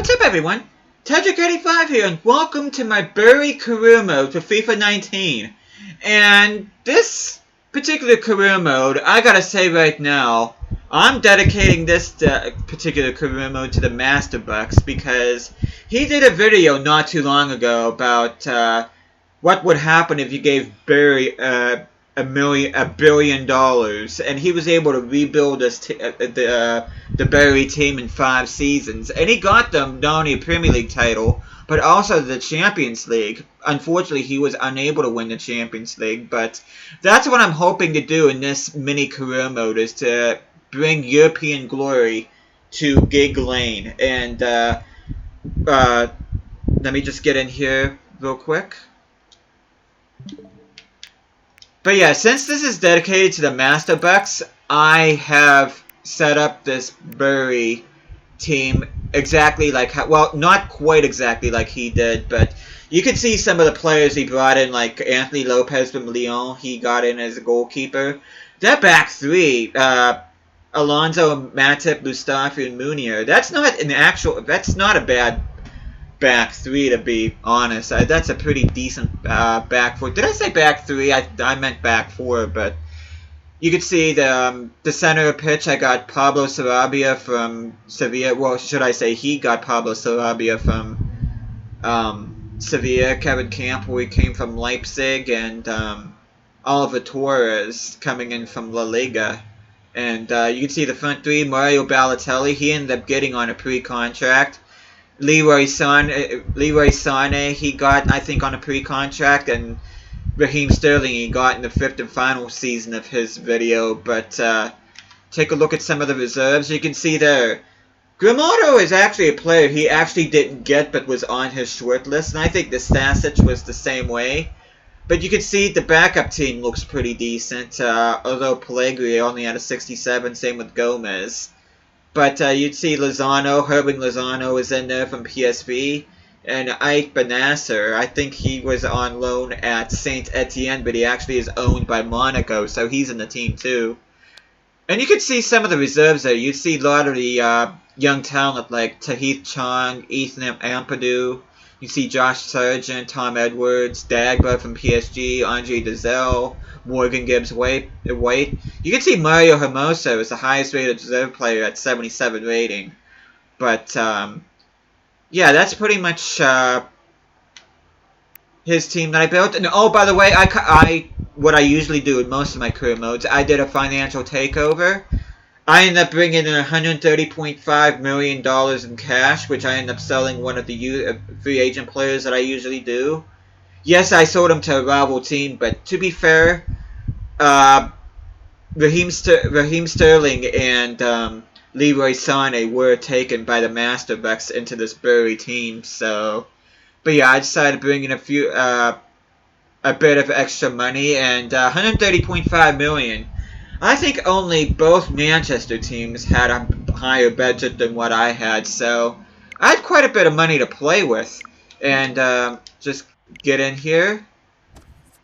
What's up, everyone? Tedrick85 here, and welcome to my Bury career mode for FIFA 19. And this particular career mode, I gotta say right now, I'm dedicating this particular career mode to TheMasterBucks because he did a video not too long ago about what would happen if you gave Bury $1 billion, and he was able to rebuild the Bury team in 5 seasons, and he got them not only a Premier League title but also the Champions League. Unfortunately, he was unable to win the Champions League, but that's what I'm hoping to do in this mini career mode, is to bring European glory to Gig Lane. And let me just get in here real quick. But yeah, since this is dedicated to the TheMasterBucks, I have set up this Bury team exactly like how, well, not quite exactly like he did, but you can see some of the players he brought in, like Anthony Lopez from Lyon. He got in as a goalkeeper. That back three, Alonso, Matip, Mustafi, and Munier, that's not a bad back three, to be honest. That's a pretty decent back four. Did I say back three? I meant back four, but you can see the center of pitch. I got Pablo Sarabia from Sevilla. Well, should I say he got Pablo Sarabia from Sevilla. Kevin Campbell, he came from Leipzig, and Oliver Torres coming in from La Liga. And you can see the front three. Mario Balotelli, he ended up getting on a pre-contract. Leroy Sané, he got, I think, on a pre-contract, and Raheem Sterling, he got in the 5th and final season of his video. But take a look at some of the reserves. You can see there, Grimaldo is actually a player he actually didn't get but was on his short list, and I think the Stasic was the same way. But you can see the backup team looks pretty decent, although Pellegrini only had a 67, same with Gomez. But you'd see Lozano, Herbing Lozano is in there from PSV. And Ike Benasser, I think he was on loan at Saint Etienne, but he actually is owned by Monaco, so he's in the team too. And you can see some of the reserves there. You see a lot of the young talent like Tahith Chong, Ethan Ampadu. You see Josh Sargent, Tom Edwards, Dagba from PSG, Andre Dezelle, Morgan Gibbs-White. You can see Mario Hermoso is the highest rated reserve player at 77 rating. But yeah, that's pretty much his team that I built. And oh, by the way, what I usually do in most of my career modes, I did a financial takeover. I ended up bringing in $130.5 million in cash, which I ended up selling one of the free agent players that I usually do. Yes, I sold him to a rival team, but to be fair, Raheem Sterling and Leroy Sané were taken by the TheMasterBucks into this Bury team. So, but yeah, I decided to bring in a bit of extra money, and $130.5 million. I think only both Manchester teams had a higher budget than what I had, so I had quite a bit of money to play with. And just get in here.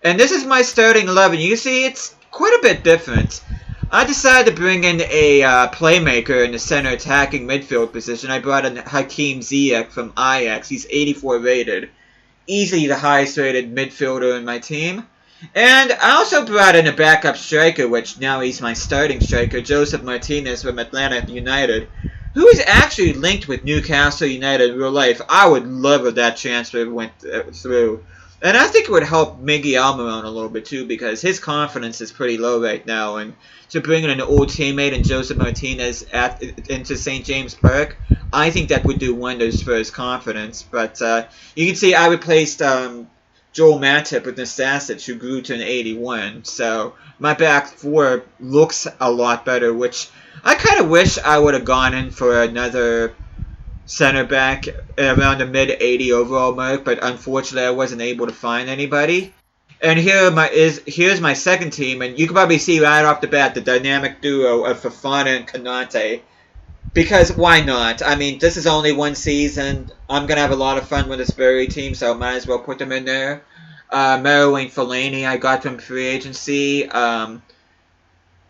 And this is my starting 11. You see, it's quite a bit different. I decided to bring in a playmaker in the center attacking midfield position. I brought in Hakim Ziyech from Ajax. He's 84 rated. Easily the highest rated midfielder in my team. And I also brought in a backup striker, which now he's my starting striker, Joseph Martinez from Atlanta United, who is actually linked with Newcastle United in real life. I would love if that transfer went through. And I think it would help Miggy Almiron a little bit too, because his confidence is pretty low right now. And to bring in an old teammate and Joseph Martinez into St. James Park, I think that would do wonders for his confidence. But you can see I replaced Joel Matip with Nastasic, who grew to an 81. So my back four looks a lot better, which I kind of wish I would have gone in for another center back around the mid-80 overall mark, but unfortunately I wasn't able to find anybody. And here's my second team, and you can probably see right off the bat the dynamic duo of Fofana and Konate. Because why not? I mean, this is only one season. I'm going to have a lot of fun with this Bury team, so I might as well put them in there. Marouane Fellaini I got from free agency.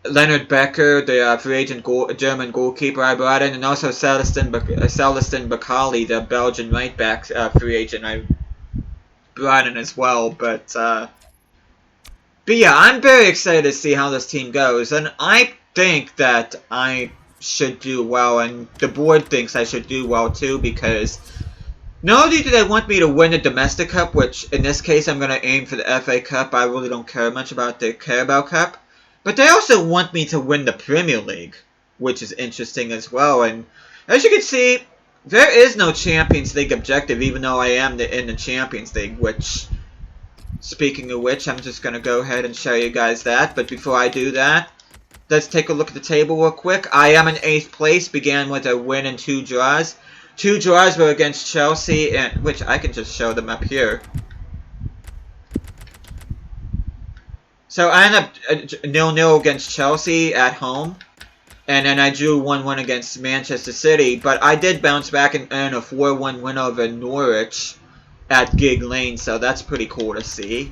Leonard Becker, the free agent German goalkeeper I brought in, and also Celestin Bakali, the Belgian right back free agent I brought in as well. But yeah, I'm very excited to see how this team goes, and I think that I should do well, and the board thinks I should do well too, because not only do they want me to win the Domestic Cup, which in this case I'm going to aim for the FA Cup, I really don't care much about the Carabao Cup, but they also want me to win the Premier League, which is interesting as well, and as you can see, there is no Champions League objective, even though I am in the Champions League, which... Speaking of which, I'm just going to go ahead and show you guys that. But before I do that, let's take a look at the table real quick. I am in 8th place, began with a win and 2 draws. 2 draws were against Chelsea, and which I can just show them up here. So I ended up 0-0 against Chelsea at home. And then I drew 1-1 against Manchester City. But I did bounce back and earn a 4-1 win over Norwich at Gig Lane, so that's pretty cool to see.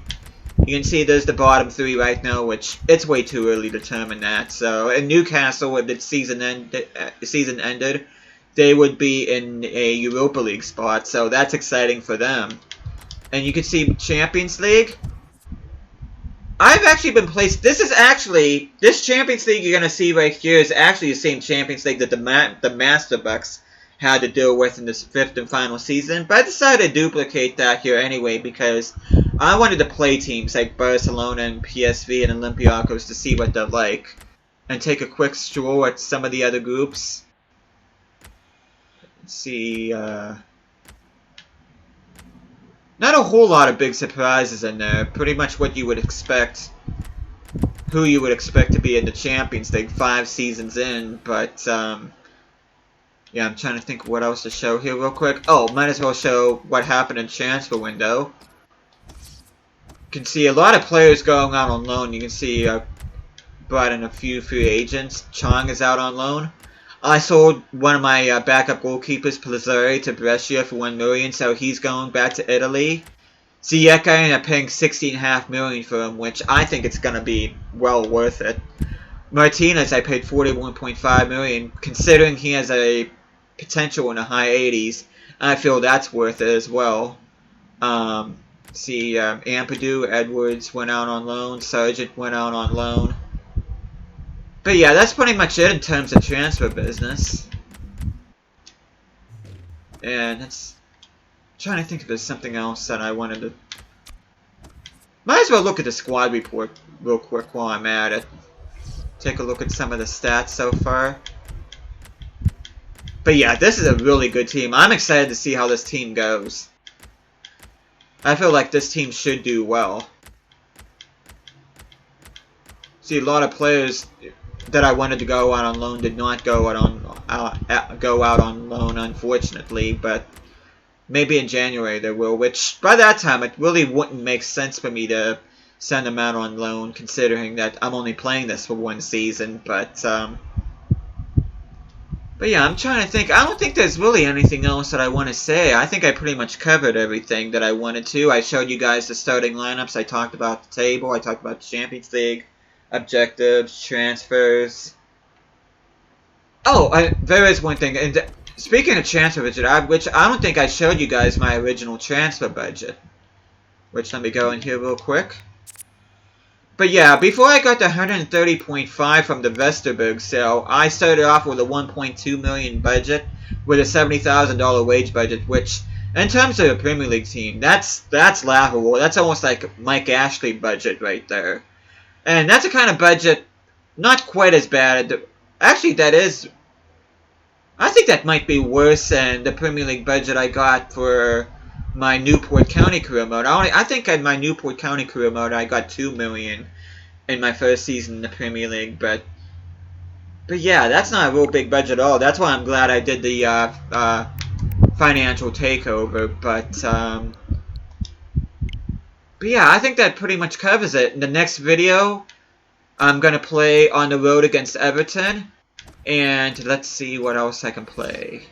You can see there's the bottom 3 right now, which it's way too early to determine that. So in Newcastle, if the season ended, they would be in a Europa League spot, so that's exciting for them. And you can see Champions League. I've actually been placed. This Champions League you're gonna see right here is actually the same Champions League that the TheMasterBucks had to deal with in this 5th and final season, but I decided to duplicate that here anyway because I wanted to play teams like Barcelona and PSV and Olympiacos to see what they're like, and take a quick stroll at some of the other groups. Let's see, not a whole lot of big surprises in there, pretty much what you would expect, who you would expect to be in the Champions League 5 seasons in, but yeah, I'm trying to think what else to show here real quick. Oh, might as well show what happened in transfer window. You can see a lot of players going out on loan. You can see brought in a few free agents. Chong is out on loan. I sold one of my backup goalkeepers, Plazzari, to Brescia for $1 million, so he's going back to Italy. Ziyech, I ended up paying $16.5 million for him, which I think it's going to be well worth it. Martinez, I paid $41.5 million, considering he has a potential in the high 80s. I feel that's worth it as well. Ampadu, Edwards went out on loan. Sargent went out on loan. But yeah, that's pretty much it in terms of transfer business. And it's trying to think if there's something else that I wanted to... Might as well look at the squad report real quick while I'm at it. Take a look at some of the stats so far. But yeah, this is a really good team. I'm excited to see how this team goes. I feel like this team should do well. See, a lot of players that I wanted to go out on loan did not go out on loan, unfortunately. But maybe in January they will. Which by that time it really wouldn't make sense for me to send them out on loan, considering that I'm only playing this for 1 season. But yeah, I'm trying to think. I don't think there's really anything else that I want to say. I think I pretty much covered everything that I wanted to. I showed you guys the starting lineups. I talked about the table. I talked about the Champions League, objectives, transfers. Oh, there is one thing. And speaking of transfer budget, which I don't think I showed you guys my original transfer budget. Which, let me go in here real quick. But yeah, before I got the 130.5 from the TheMasterBucks sale, I started off with a 1.2 million budget with a $70,000 wage budget, which, in terms of a Premier League team, that's laughable. That's almost like Mike Ashley budget right there. And that's a kind of budget not quite as bad. Actually, that is... I think that might be worse than the Premier League budget I got for my Newport County career mode. I think in my Newport County career mode I got $2 million in my first season in the Premier League, but yeah, that's not a real big budget at all. That's why I'm glad I did the financial takeover. But yeah, I think that pretty much covers it. In the next video, I'm gonna play on the road against Everton, and let's see what else I can play.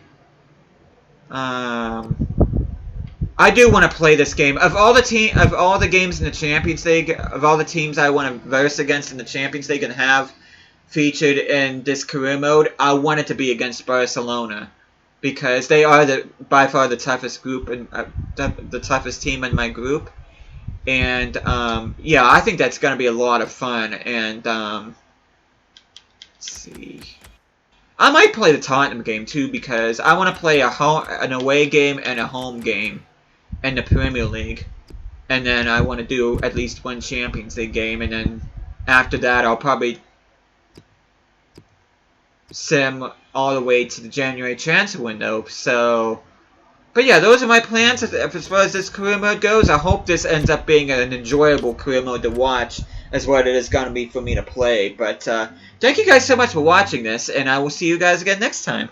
I do want to play this game. Of all the games in the Champions League, of all the teams I want to verse against in the Champions League and have featured in this career mode, I want it to be against Barcelona, because they are by far the toughest group and the toughest team in my group. And yeah, I think that's gonna be a lot of fun. And let's see. I might play the Tottenham game too, because I want to play an away game and a home game in the Premier League, and then I want to do at least one Champions League game, and then after that I'll probably sim all the way to the January transfer window. So, but yeah, those are my plans as far as this career mode goes. I hope this ends up being an enjoyable career mode to watch as what it is going to be for me to play. But thank you guys so much for watching this, and I will see you guys again next time.